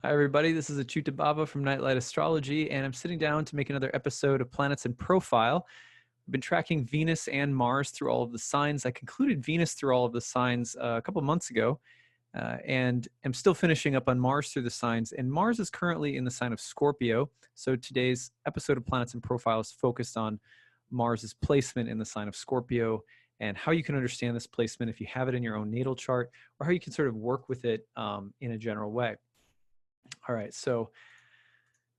Hi, everybody. This is acyuta-bhava from Nightlight Astrology, and I'm sitting down to make another episode of Planets in Profile. I've been tracking Venus and Mars through all of the signs. I concluded Venus through all of the signs a couple months ago, and am still finishing up on Mars through the signs. And Mars is currently in the sign of Scorpio. So today's episode of Planets in Profile is focused on Mars's placement in the sign of Scorpio and how you can understand this placement if you have it in your own natal chart, or how you can sort of work with it in a general way. All right, so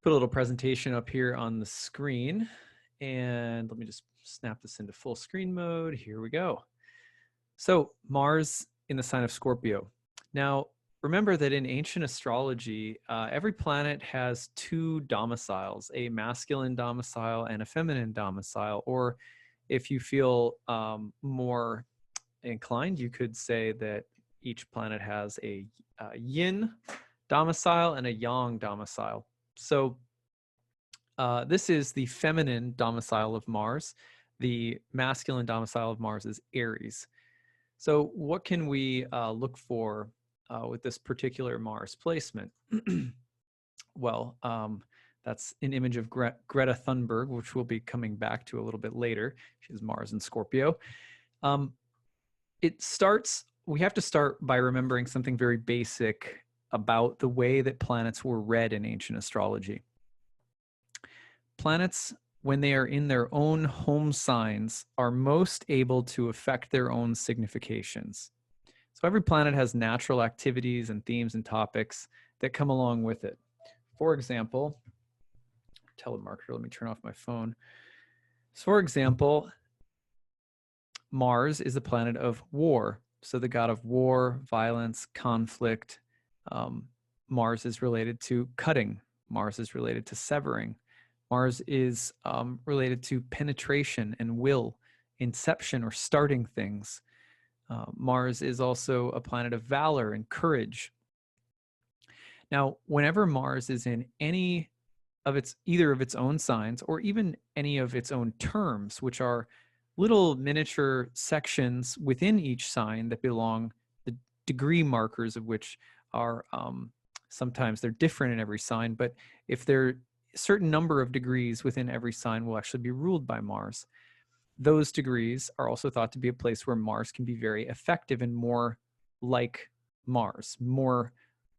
put a little presentation up here on the screen, and let me just snap this into full screen mode. Here we go. So Mars in the sign of Scorpio. Now, remember that in ancient astrology, every planet has two domiciles, a masculine domicile and a feminine domicile. Or if you feel more inclined, you could say that each planet has a yin domicile and a yang domicile. So this is the feminine domicile of Mars. The masculine domicile of Mars is Aries. So what can we look for with this particular Mars placement? Well, that's an image of Greta Thunberg, which we'll be coming back to a little bit later. She's Mars in Scorpio. We have to start by remembering something very basic about the way that planets were read in ancient astrology. Planets, when they are in their own home signs, are most able to affect their own significations. So every planet has natural activities and themes and topics that come along with it. For example, telemarketer, let me turn off my phone. So for example, Mars is the planet of war. So the god of war, violence, conflict. Mars is related to cutting. Mars is related to severing. Mars is related to penetration and will, inception or starting things. Mars is also a planet of valor and courage. Now, whenever Mars is in any of either of its own signs or even any of its own terms, which are little miniature sections within each sign that belong, the degree markers of which are sometimes they're different in every sign, but if they're a certain number of degrees within every sign will actually be ruled by Mars. Those degrees are also thought to be a place where Mars can be very effective and more like Mars, more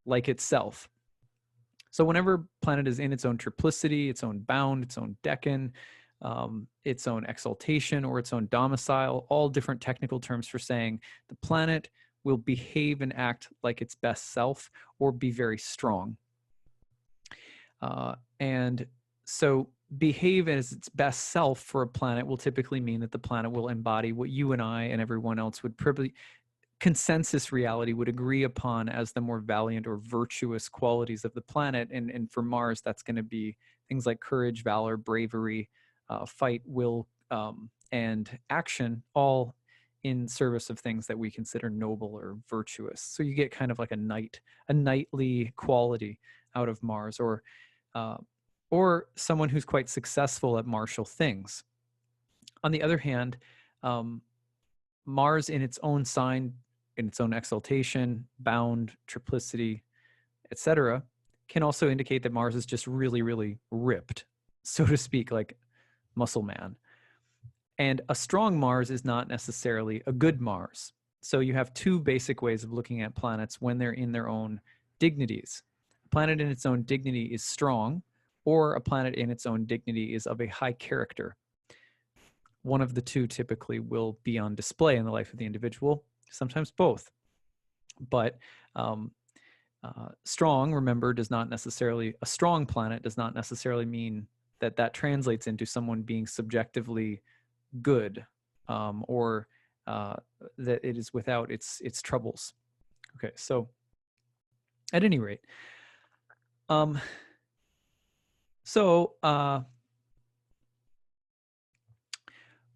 like itself. So whenever planet is in its own triplicity, its own bound, its own decan, its own exaltation, or its own domicile, all different technical terms for saying the planet will behave and act like its best self or be very strong. And so behave as its best self for a planet will typically mean that the planet will embody what you and I and everyone else would probably, consensus reality would agree upon as the more valiant or virtuous qualities of the planet. And for Mars, that's going to be things like courage, valor, bravery, fight, will, and action, all in service of things that we consider noble or virtuous. So you get kind of like a knightly quality out of Mars, or someone who's quite successful at martial things. On the other hand, Mars in its own sign, in its own exaltation, bound, triplicity, etc., can also indicate that Mars is just really, really ripped, so to speak, like muscle man. And a strong Mars is not necessarily a good Mars. So you have two basic ways of looking at planets when they're in their own dignities. A planet in its own dignity is strong, or a planet in its own dignity is of a high character. One of the two typically will be on display in the life of the individual, sometimes both. But strong, remember, does not necessarily, a strong planet does not necessarily mean that that translates into someone being subjectively good, or that it is without its troubles. Okay, so at any rate,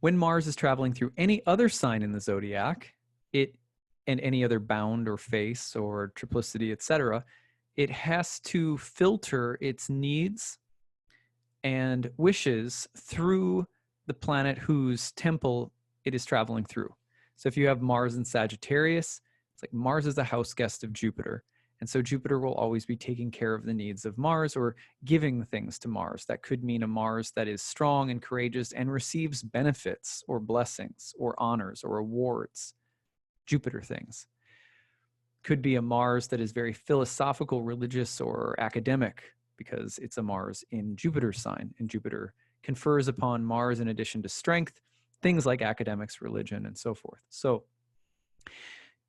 when Mars is traveling through any other sign in the zodiac, and any other bound or face or triplicity, etc., it has to filter its needs and wishes through the planet whose temple it is traveling through. So if you have Mars in Sagittarius, it's like Mars is a house guest of Jupiter. And so Jupiter will always be taking care of the needs of Mars or giving things to Mars. That could mean a Mars that is strong and courageous and receives benefits or blessings or honors or awards, Jupiter things. Could be a Mars that is very philosophical, religious, or academic, because it's a Mars in Jupiter's sign, and Jupiter confers upon Mars, in addition to strength, things like academics, religion, and so forth. So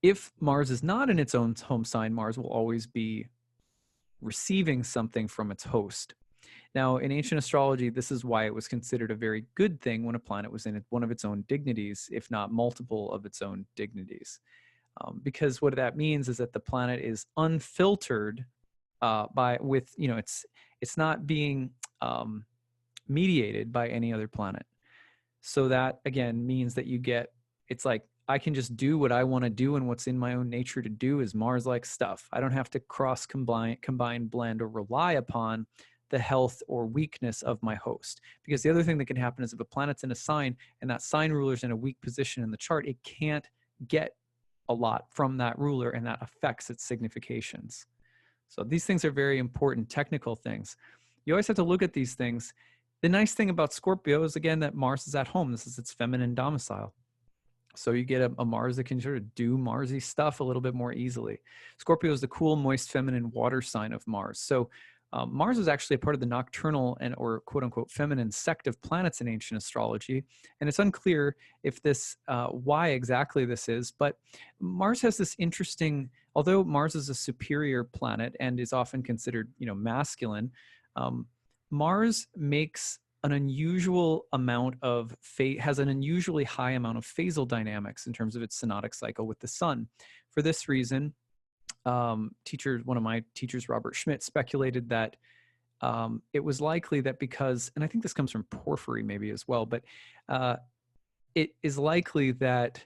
if Mars is not in its own home sign, Mars will always be receiving something from its host. Now, in ancient astrology, this is why it was considered a very good thing when a planet was in one of its own dignities, if not multiple of its own dignities. Because what that means is that the planet is unfiltered it's not being mediated by any other planet. So that again means that it's like I can just do what I want to do, and what's in my own nature to do is Mars-like stuff. I don't have to combine, blend, or rely upon the health or weakness of my host. Because the other thing that can happen is if a planet's in a sign and that sign ruler is in a weak position in the chart, it can't get a lot from that ruler, and that affects its significations. So these things are very important technical things. You always have to look at these things. The nice thing about Scorpio is, again, that Mars is at home. This is its feminine domicile. So you get a Mars that can sort of do Marsy stuff a little bit more easily. Scorpio is the cool, moist, feminine water sign of Mars. So Mars is actually a part of the nocturnal or quote unquote feminine sect of planets in ancient astrology. And it's unclear if why exactly this is, but Mars has this interesting, although Mars is a superior planet and is often considered, masculine, Mars makes an unusual amount of has an unusually high amount of phasal dynamics in terms of its synodic cycle with the sun. For this reason, one of my teachers, Robert Schmidt, speculated that it was likely that because, and I think this comes from Porphyry maybe as well, but it is likely that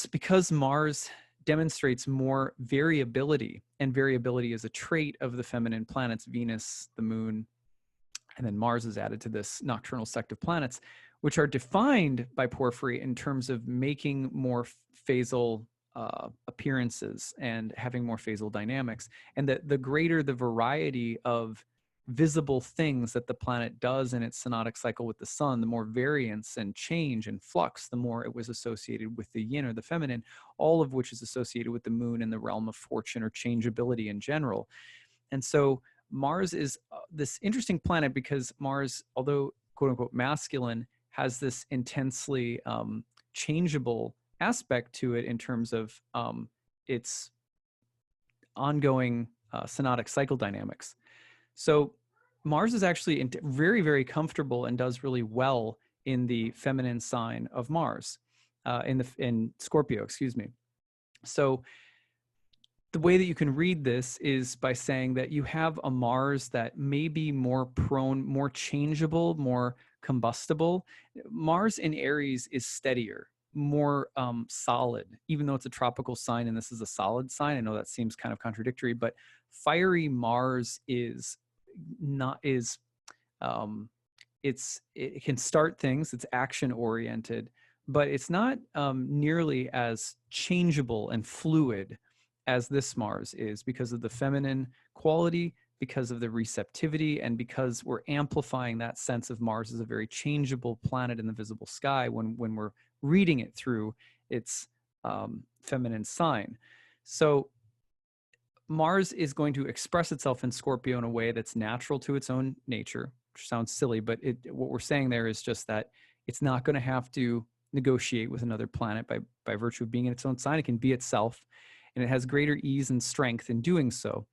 because Mars demonstrates more variability, and variability is a trait of the feminine planets, Venus, the moon, and then Mars is added to this nocturnal sect of planets, which are defined by Porphyry in terms of making more phasal appearances and having more phasal dynamics. And that the greater the variety of visible things that the planet does in its synodic cycle with the sun, the more variance and change and flux, the more it was associated with the yin or the feminine, all of which is associated with the moon and the realm of fortune or changeability in general. And so Mars is this interesting planet because Mars, although quote unquote masculine, has this intensely changeable aspect to it in terms of its ongoing synodic cycle dynamics. So Mars is actually very, very comfortable and does really well in the feminine sign of Mars, in Scorpio, excuse me. So the way that you can read this is by saying that you have a Mars that may be more prone, more changeable, more combustible. Mars in Aries is steadier, more solid, even though it's a tropical sign and this is a solid sign. I know that seems kind of contradictory, but fiery Mars it can start things, it's action oriented, but it's not nearly as changeable and fluid as this Mars is, because of the feminine quality, because of the receptivity, and because we're amplifying that sense of Mars as a very changeable planet in the visible sky when we're reading it through its feminine sign. So Mars is going to express itself in Scorpio in a way that's natural to its own nature, which sounds silly, but what we're saying there is just that it's not going to have to negotiate with another planet by virtue of being in its own sign. It can be itself, and it has greater ease and strength in doing so.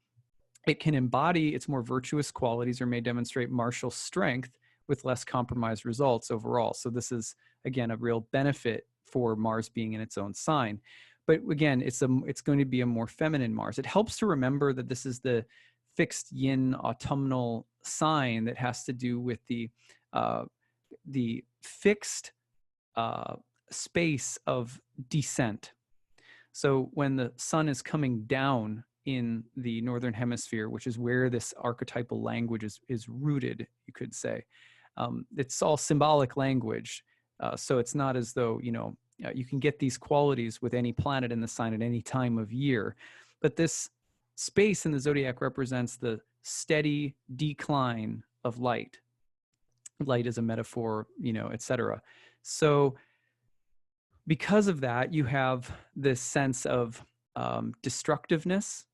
It can embody its more virtuous qualities or may demonstrate martial strength with less compromised results overall. So this is, again, a real benefit for Mars being in its own sign. But again, it's going to be a more feminine Mars. It helps to remember that this is the fixed yin autumnal sign that has to do with the fixed space of descent. So when the sun is coming down in the northern hemisphere, which is where this archetypal language is rooted, you could say, it's all symbolic language. So it's not as though, you can get these qualities with any planet in the sign at any time of year. But this space in the zodiac represents the steady decline of light. Light is a metaphor, etc. So because of that, you have this sense of destructiveness,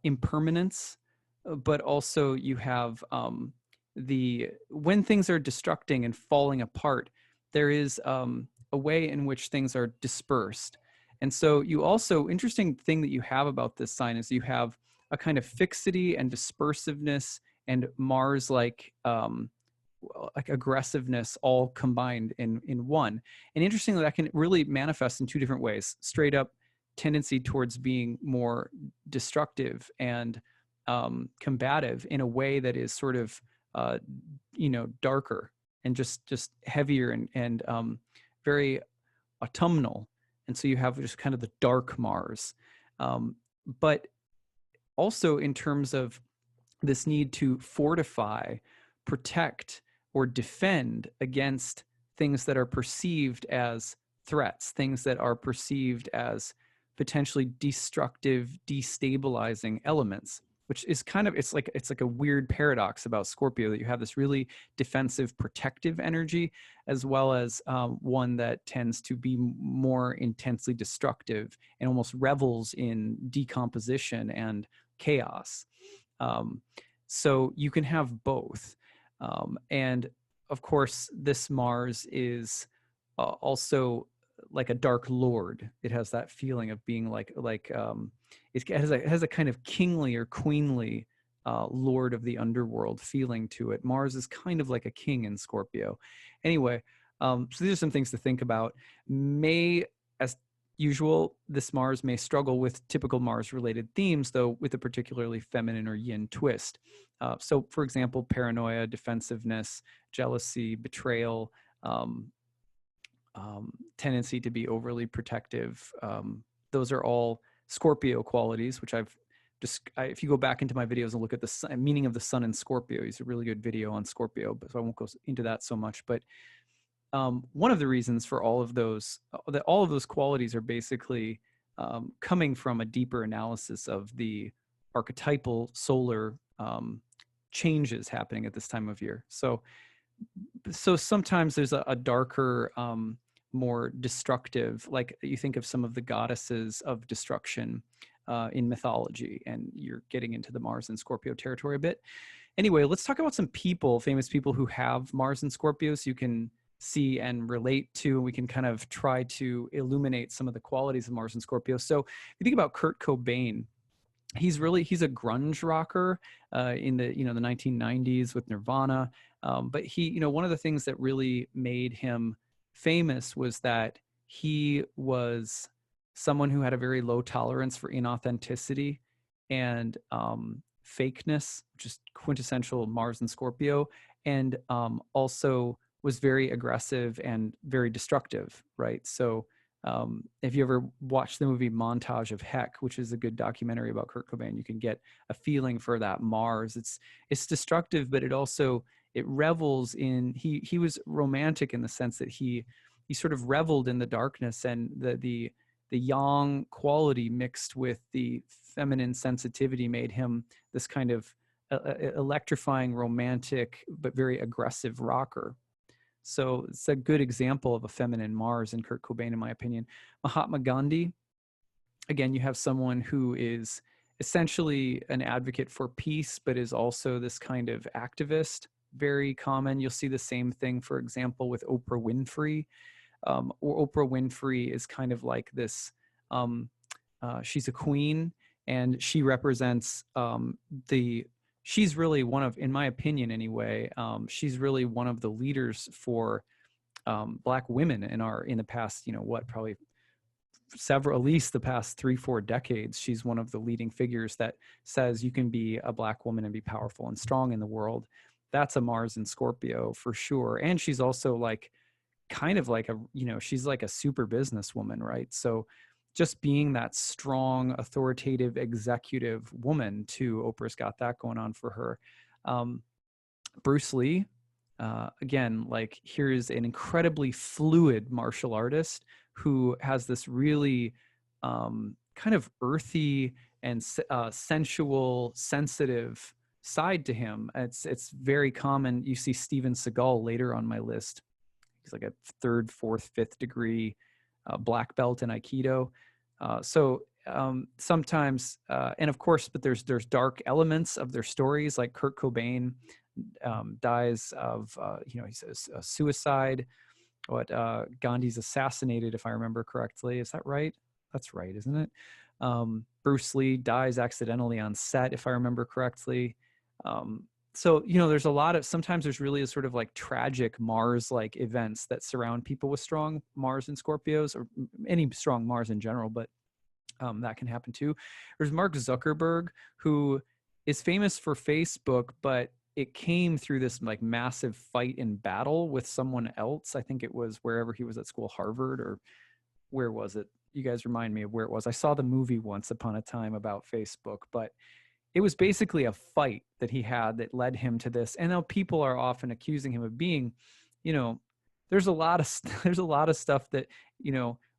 impermanence, but also you have when things are destructing and falling apart, there is a way in which things are dispersed. And so you also, interesting thing that you have about this sign is you have a kind of fixity and dispersiveness and Mars like aggressiveness all combined in one. And interestingly, that can really manifest in two different ways: straight up tendency towards being more destructive and combative in a way that is sort of darker and just heavier and very autumnal. And so you have just kind of the dark Mars, but also in terms of this need to fortify, protect, or defend against things that are perceived as threats, things that are perceived as potentially destructive, destabilizing elements, which is kind of, it's like a weird paradox about Scorpio, that you have this really defensive, protective energy, as well as one that tends to be more intensely destructive and almost revels in decomposition and chaos. So you can have both. And of course, this Mars is also like a dark lord. It has that feeling of being it has a kind of kingly or queenly lord of the underworld feeling to it. Mars is kind of like a king in Scorpio. Anyway, so these are some things to think about. As usual, this Mars may struggle with typical Mars-related themes, though with a particularly feminine or yin twist. So, for example, paranoia, defensiveness, jealousy, betrayal, tendency to be overly protective. Those are all Scorpio qualities, which if you go back into my videos and look at the meaning of the sun in Scorpio, it's a really good video on Scorpio, but so I won't go into that so much. But one of the reasons for all of those qualities are basically coming from a deeper analysis of the archetypal solar changes happening at this time of year. So sometimes there's a darker, more destructive, like you think of some of the goddesses of destruction in mythology, and you're getting into the Mars and Scorpio territory a bit. Anyway, let's talk about some famous people who have Mars and Scorpio, so you can see and relate to. We can kind of try to illuminate some of the qualities of Mars and Scorpio. So if you think about Kurt Cobain, he's a grunge rocker in the the 1990s with Nirvana. But he, one of the things that really made him famous was that he was someone who had a very low tolerance for inauthenticity and fakeness, just quintessential Mars and Scorpio, and also was very aggressive and very destructive, right? So if you ever watch the movie Montage of Heck, which is a good documentary about Kurt Cobain, you can get a feeling for that Mars. It's destructive, but it revels in, he was romantic in the sense that he sort of reveled in the darkness, and the yang quality mixed with the feminine sensitivity made him this kind of electrifying, romantic, but very aggressive rocker. So it's a good example of a feminine Mars in Kurt Cobain, in my opinion. Mahatma Gandhi, again, you have someone who is essentially an advocate for peace, but is also this kind of activist, very common. You'll see the same thing, for example, with Oprah Winfrey. Or Oprah Winfrey is kind of like this, she's a queen, and she represents she's really one of, in my opinion anyway, she's really one of the leaders for Black women in the past, probably at least the past 3-4 decades. She's one of the leading figures that says you can be a Black woman and be powerful and strong in the world. That's a Mars and Scorpio for sure. And she's also kind of like she's like a super businesswoman, right? So just being that strong, authoritative, executive woman too. Oprah's got that going on for her. Bruce Lee, again, here's an incredibly fluid martial artist who has this really kind of earthy and sensual, sensitive side to him. It's very common. You see Steven Seagal later on my list. He's like a third, fourth, fifth degree black belt in Aikido. Sometimes, and of course, but there's dark elements of their stories. Like Kurt Cobain dies of he's a suicide. Gandhi's assassinated, if I remember correctly. Is that right? That's right, isn't it? Bruce Lee dies accidentally on set, if I remember correctly. So there's a lot of, sometimes there's really a sort of like tragic Mars-like events that surround people with strong Mars and Scorpios, or any strong Mars in general, but that can happen too. There's Mark Zuckerberg, who is famous for Facebook, but it came through this like massive fight and battle with someone else. I think it was wherever he was at school, Harvard, or where was it? You guys remind me of where it was. I saw the movie Once Upon a Time about Facebook, but it was basically a fight that he had that led him to this. And now people are often accusing him of being, there's a lot of stuff that,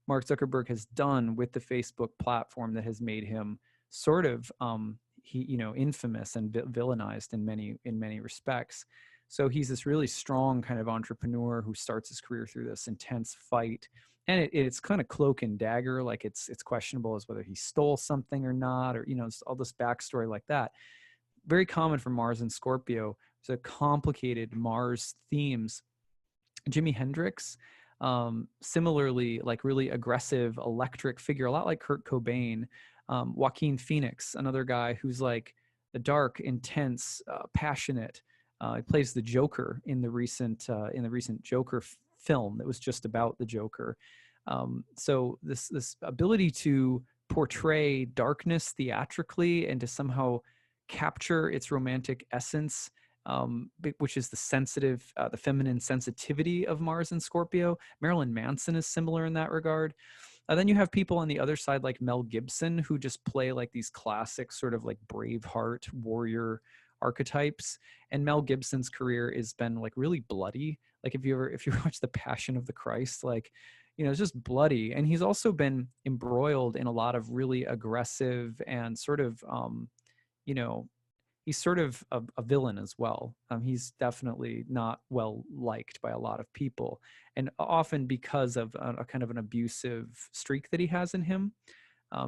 Mark Zuckerberg has done with the Facebook platform that has made him sort of, infamous and villainized in many respects. So he's this really strong kind of entrepreneur who starts his career through this intense fight. And it's kind of cloak and dagger, like it's questionable as whether he stole something or not, or all this backstory like that. Very common for Mars and Scorpio. So complicated Mars themes. Jimi Hendrix, similarly, like really aggressive, electric figure, a lot like Kurt Cobain. Joaquin Phoenix, another guy who's like the dark, intense, passionate. He plays the Joker in the recent Joker film that was just about the Joker. So this ability to portray darkness theatrically and to somehow capture its romantic essence, which is the feminine sensitivity of Mars and Scorpio. Marilyn Manson is similar in that regard. Then you have people on the other side like Mel Gibson, who just play like these classic sort of like Braveheart warrior archetypes. And Mel Gibson's career has been like really bloody. Like if you watch The Passion of the Christ, like, it's just bloody. And he's also been embroiled in a lot of really aggressive and sort of, he's sort of a villain as well. He's definitely not well liked by a lot of people, and often because of a kind of an abusive streak that he has in him.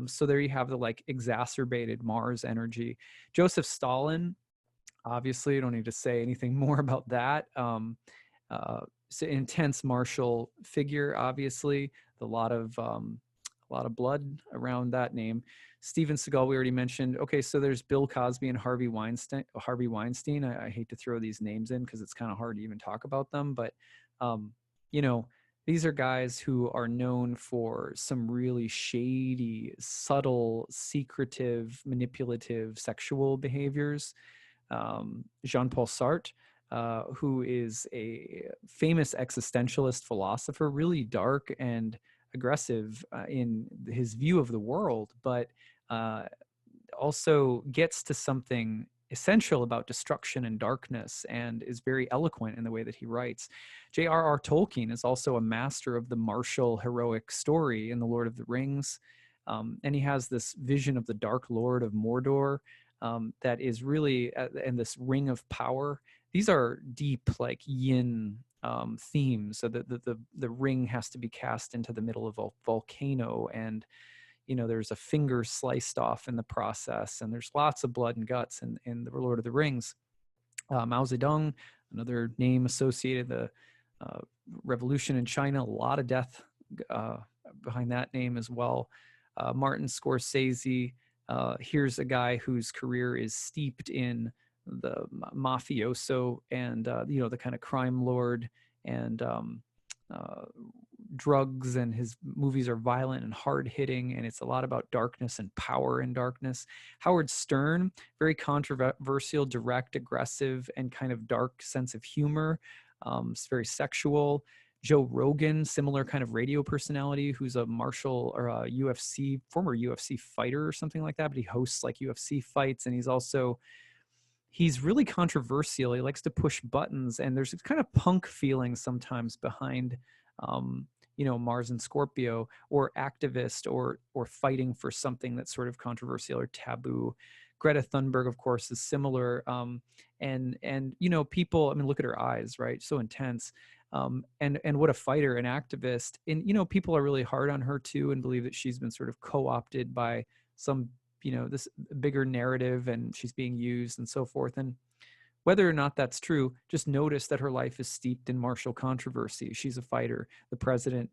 So there you have the like exacerbated Mars energy. Joseph Stalin, obviously, I don't need to say anything more about that. It's an intense martial figure, obviously. A lot of blood around that name. Steven Seagal, we already mentioned. Okay, so there's Bill Cosby and Harvey Weinstein. I hate to throw these names in because it's kind of hard to even talk about them, but these are guys who are known for some really shady, subtle, secretive, manipulative sexual behaviors. Jean-Paul Sartre, who is a famous existentialist philosopher, really dark and aggressive in his view of the world, but also gets to something essential about destruction and darkness, and is very eloquent in the way that he writes. J.R.R. Tolkien is also a master of the martial heroic story in The Lord of the Rings, and he has this vision of the Dark Lord of Mordor that is really, and this ring of power. These are deep, like yin themes. So the ring has to be cast into the middle of a volcano, and there's a finger sliced off in the process, and there's lots of blood and guts in the Lord of the Rings. Mao Zedong, another name associated, the revolution in China, a lot of death behind that name as well. Martin Scorsese, here's a guy whose career is steeped in the mafioso and the kind of crime lord and drugs, and his movies are violent and hard-hitting, and it's a lot about darkness and power in darkness. Howard Stern, very controversial, direct, aggressive, and kind of dark sense of humor. It's very sexual. Joe Rogan, similar kind of radio personality, who's a martial or a former UFC fighter or something like that, but he hosts like UFC fights, and he's really controversial. He likes to push buttons, and there's a kind of punk feeling sometimes behind Mars and Scorpio, or activist, or fighting for something that's sort of controversial or taboo. Greta Thunberg, of course, is similar. And people, I mean, look at her eyes, right? So intense. And what a fighter, an activist. And people are really hard on her too, and believe that she's been sort of co-opted by some this bigger narrative, and she's being used and so forth. And whether or not that's true, just notice that her life is steeped in martial controversy. She's a fighter. The president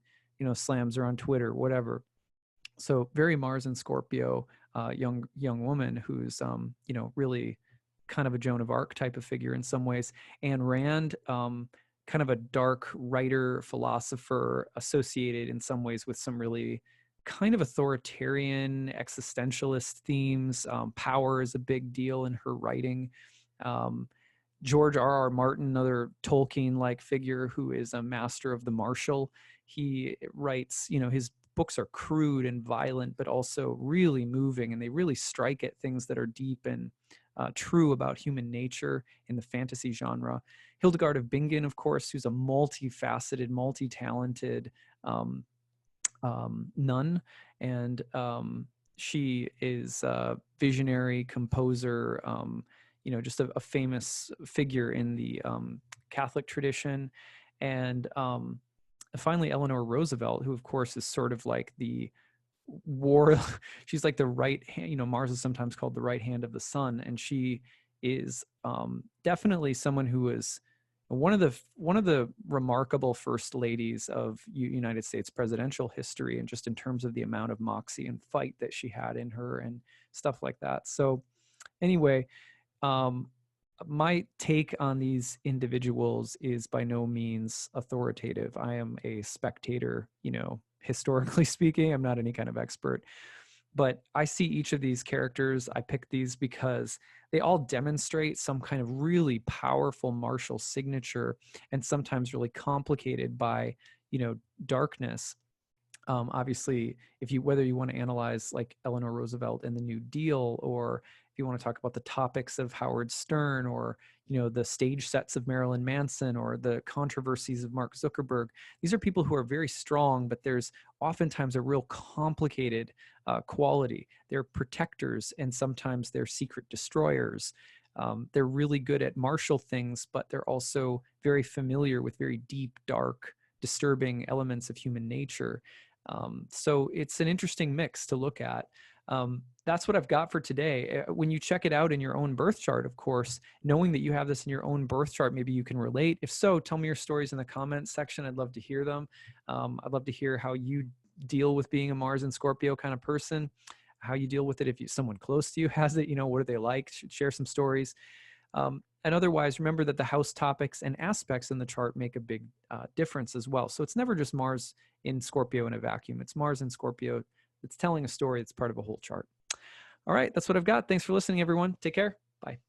slams her on Twitter, whatever. So very Mars and Scorpio, young woman who's really kind of a Joan of Arc type of figure in some ways. Ayn Rand, kind of a dark writer, philosopher, associated in some ways with some really kind of authoritarian, existentialist themes. Power is a big deal in her writing. George R.R. Martin, another Tolkien-like figure who is a master of the martial. He writes, his books are crude and violent, but also really moving, and they really strike at things that are deep and true about human nature in the fantasy genre. Hildegard of Bingen, of course, who's a multifaceted, multi-talented nun, and she is a visionary composer, just a famous figure in the Catholic tradition. And finally, Eleanor Roosevelt, who of course is sort of like the war, she's like the right hand, Mars is sometimes called the right hand of the sun, and she is definitely someone who is one of the remarkable first ladies of United States presidential history, and just in terms of the amount of moxie and fight that she had in her and stuff like that. So anyway, my take on these individuals is by no means authoritative. I am a spectator, historically speaking. I'm not any kind of expert, but I see each of these characters. I picked these because they all demonstrate some kind of really powerful martial signature, and sometimes really complicated by, darkness. Obviously, whether you want to analyze like Eleanor Roosevelt and the New Deal, or if you want to talk about the topics of Howard Stern, or the stage sets of Marilyn Manson, or the controversies of Mark Zuckerberg, these are people who are very strong, but there's oftentimes a real complicated quality. They're protectors, and sometimes they're secret destroyers. They're really good at martial things, but they're also very familiar with very deep, dark, disturbing elements of human nature. So it's an interesting mix to look at. That's what I've got for today. When you check it out in your own birth chart, of course, knowing that you have this in your own birth chart, maybe you can relate. If so, tell me your stories in the comments section. I'd love to hear them. I'd love to hear how you deal with being a Mars and Scorpio kind of person, how you deal with it if someone close to you has it, what are they like? Share some stories. And otherwise, remember that the house topics and aspects in the chart make a big difference as well. So it's never just Mars in Scorpio in a vacuum. It's Mars in Scorpio. It's telling a story that's part of a whole chart. All right, that's what I've got. Thanks for listening, everyone. Take care. Bye.